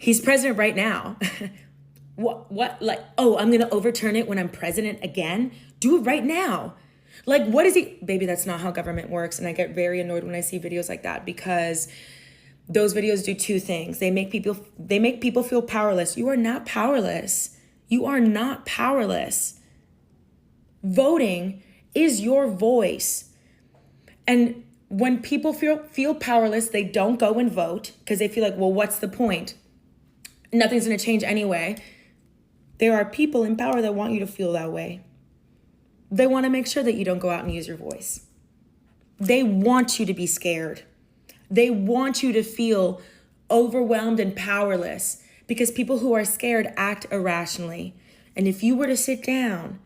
He's president right now. What, like, oh, I'm gonna overturn it when I'm president again? Do it right now. Like, what is he? Baby, that's not how government works. And I get very annoyed when I see videos like that because those videos do two things. They make people feel powerless. You are not powerless. You are not powerless. Voting is your voice. And when people feel powerless, they don't go and vote because they feel like, well, what's the point? Nothing's going to change anyway. There are people in power that want you to feel that way. They want to make sure that you don't go out and use your voice. They want you to be scared. They want you to feel overwhelmed and powerless because people who are scared act irrationally. And if you were to sit down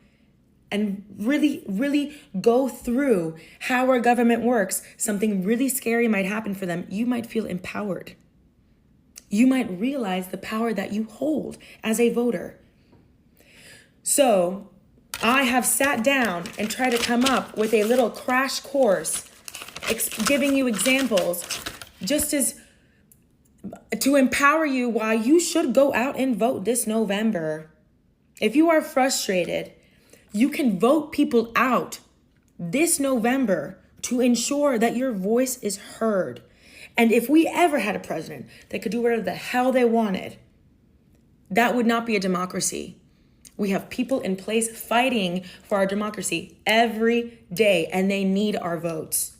and really, really go through how our government works, something really scary might happen for them. You might feel empowered. You might realize the power that you hold as a voter. So I have sat down and tried to come up with a little crash course giving you examples just as to empower you why you should go out and vote this November. If you are frustrated, you can vote people out this November to ensure that your voice is heard. And if we ever had a president that could do whatever the hell they wanted, that would not be a democracy. We have people in place fighting for our democracy every day, and they need our votes.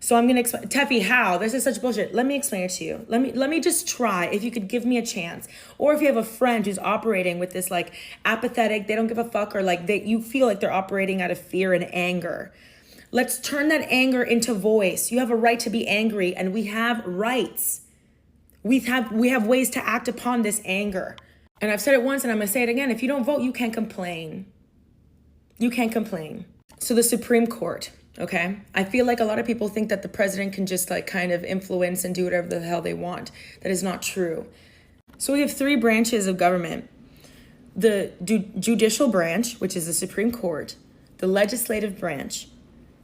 So I'm going to explain. Tefi, how? This is such bullshit. Let me explain it to you. Let me just try, if you could give me a chance. Or if you have a friend who's operating with this like apathetic, they don't give a fuck, or like you feel like they're operating out of fear and anger. Let's turn that anger into voice. You have a right to be angry, and we have rights. We have ways to act upon this anger. And I've said it once and I'm going to say it again. If you don't vote, you can't complain. You can't complain. So the Supreme Court, okay? I feel like a lot of people think that the president can just like kind of influence and do whatever the hell they want. That is not true. So we have three branches of government. The judicial branch, which is the Supreme Court. The legislative branch,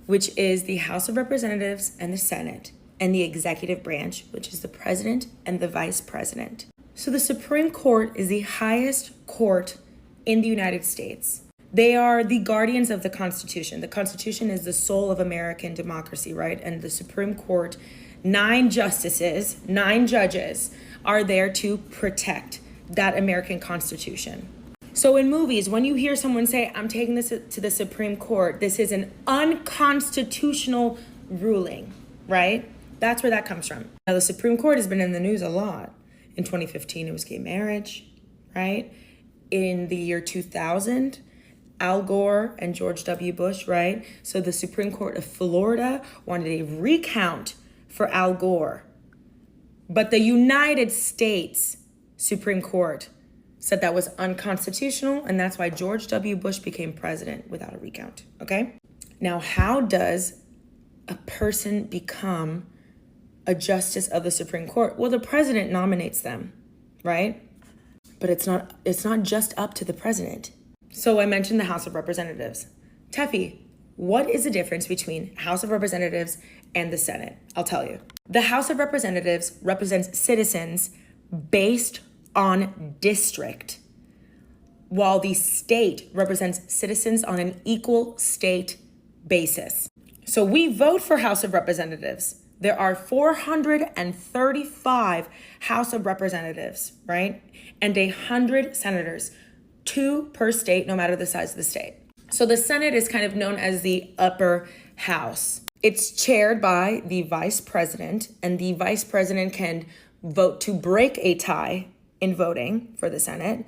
which is the House of Representatives and the Senate. And the executive branch, which is the president and the vice president. So the Supreme Court is the highest court in the United States. They are the guardians of the Constitution. The Constitution is the soul of American democracy, right? And the Supreme Court, 9 justices, 9 judges are there to protect that American Constitution. So in movies, when you hear someone say, I'm taking this to the Supreme Court, this is an unconstitutional ruling, right? That's where that comes from. Now, the Supreme Court has been in the news a lot. In 2015, it was gay marriage, right? In the year 2000, Al Gore and George W. Bush, right? So the Supreme Court of Florida wanted a recount for Al Gore. But the United States Supreme Court said that was unconstitutional, and that's why George W. Bush became president without a recount, okay? Now, how does a person become a justice of the Supreme Court? Well, the president nominates them, right? But it's not just up to the president. So I mentioned the House of Representatives. Tefi, what is the difference between House of Representatives and the Senate? I'll tell you. The House of Representatives represents citizens based on district, while the state represents citizens on an equal state basis. So we vote for House of Representatives. There are 435 House of Representatives, right? And 100 senators, 2 per state, no matter the size of the state. So the Senate is kind of known as the upper house. It's chaired by the vice president, and the vice president can vote to break a tie in voting for the Senate,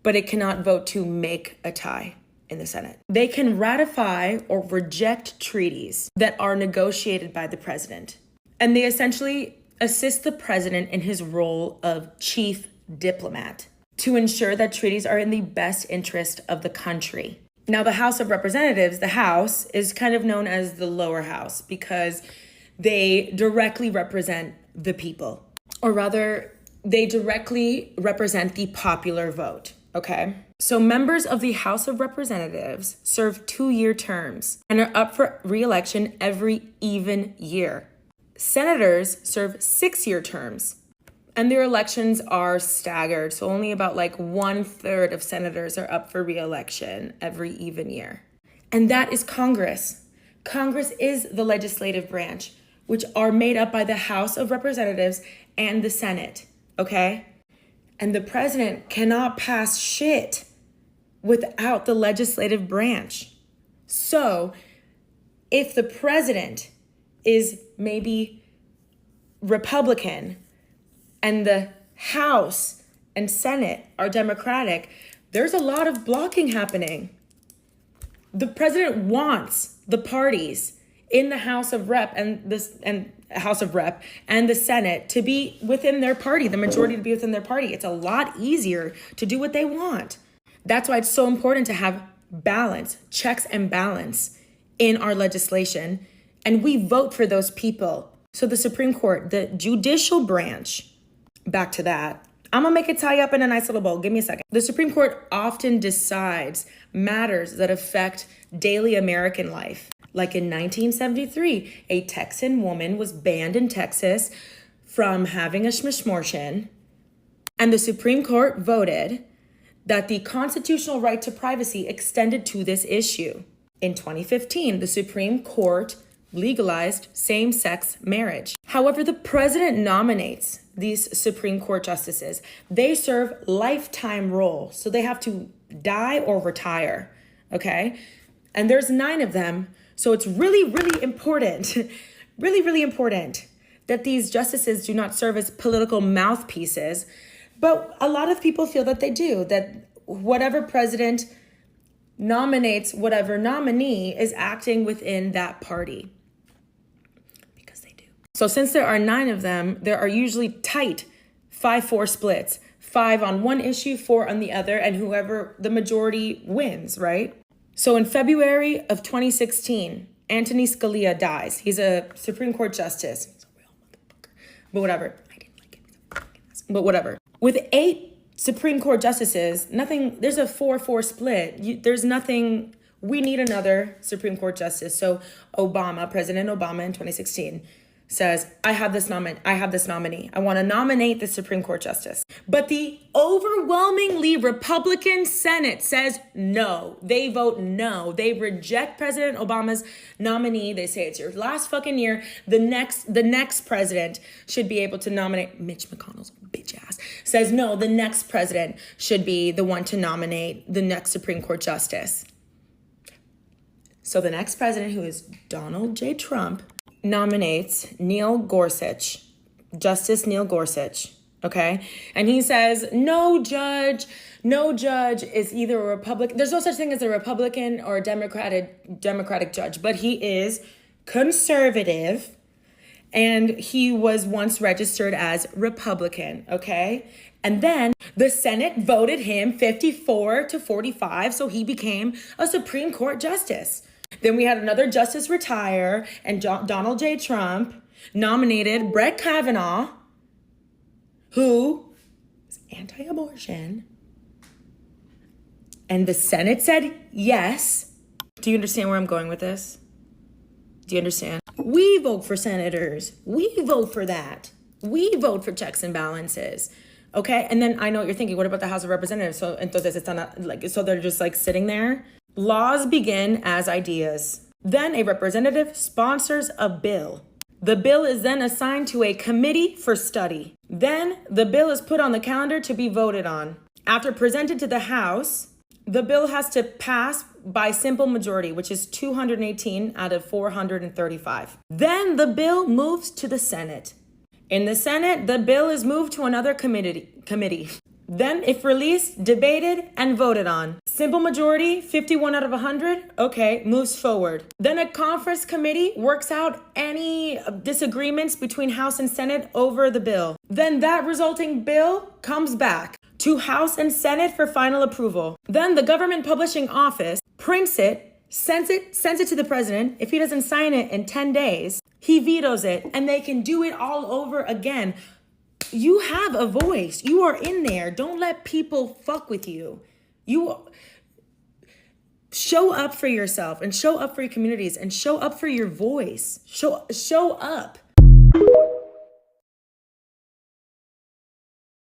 but it cannot vote to make a tie in the Senate. They can ratify or reject treaties that are negotiated by the president. And they essentially assist the president in his role of chief diplomat to ensure that treaties are in the best interest of the country. Now, the House of Representatives, the House, is kind of known as the lower house because they directly represent the people. Or rather, they directly represent the popular vote, okay? So members of the House of Representatives serve 2-year terms and are up for re-election every even year. Senators serve 6-year terms And their elections are staggered. So only about like 1/3 of senators are up for re-election every even year. And that is Congress. Congress is the legislative branch, which are made up by the House of Representatives and the Senate, okay? And the president cannot pass shit without the legislative branch. So if the president is maybe Republican and the House and Senate are Democratic, there's a lot of blocking happening. The president wants the parties in the House of Rep and the Senate to be within their party, the majority to be within their party. It's a lot easier to do what they want. That's why it's so important to have balance, checks and balance in our legislation. And we vote for those people. So the Supreme Court, the judicial branch, back to that. I'm gonna make it tie up in a nice little bow. Give me a second. The Supreme Court often decides matters that affect daily American life. Like in 1973, a Texan woman was banned in Texas from having a schmishmortion, and the Supreme Court voted that the constitutional right to privacy extended to this issue. In 2015, the Supreme Court legalized same-sex marriage. However, the president nominates these Supreme Court justices. They serve lifetime roles, so they have to die or retire, okay? And there's 9 of them, so it's really, really important, really, really important that these justices do not serve as political mouthpieces, but a lot of people feel that they do, that whatever president nominates whatever nominee is acting within that party. So since there are 9 of them, there are usually tight 5-4 splits, 5 on one issue, 4 on the other, and whoever the majority wins, right? So in February of 2016, Anthony Scalia dies. He's a Supreme Court justice. He's a real motherfucker. But whatever. I didn't like it. But whatever. With 8 Supreme Court justices, there's a 4-4 split. There's nothing, we need another Supreme Court justice. So President Obama in 2016, says, I have this nominee. I want to nominate the Supreme Court justice. But the overwhelmingly Republican Senate says no. They vote no. They reject President Obama's nominee. They say it's your last fucking year. The next president should be able to nominate. Mitch McConnell's bitch ass says no, the next president should be the one to nominate the next Supreme Court justice. So the next president, who is Donald J. Trump, nominates Justice Neil Gorsuch, okay? And he says, no judge is either a Republican. There's no such thing as a Republican or a Democratic judge, but he is conservative, and he was once registered as Republican, okay? And then the Senate voted him 54-45, so he became a Supreme Court justice. Then we had another justice retire, and Donald J. Trump nominated Brett Kavanaugh, who is anti-abortion. And the Senate said yes. Do you understand where I'm going with this? Do you understand? We vote for senators. We vote for that. We vote for checks and balances. Okay? And then I know what you're thinking. What about the House of Representatives? So they're just like sitting there. Laws begin as ideas. Then a representative sponsors a bill. The bill is then assigned to a committee for study. Then the bill is put on the calendar to be voted on. After presented to the House, the bill has to pass by simple majority, which is 218 out of 435. Then the bill moves to the Senate. In the Senate, the bill is moved to another committee. Then, if released, debated, and voted on. Simple majority, 51 out of 100, okay, moves forward. Then a conference committee works out any disagreements between House and Senate over the bill. Then that resulting bill comes back to House and Senate for final approval. Then the government publishing office prints it, sends it to the president. If he doesn't sign it in 10 days, he vetoes it, and they can do it all over again. You have a voice. You are in there. Don't let people fuck with you. You show up for yourself and show up for your communities and show up for your voice. Show up.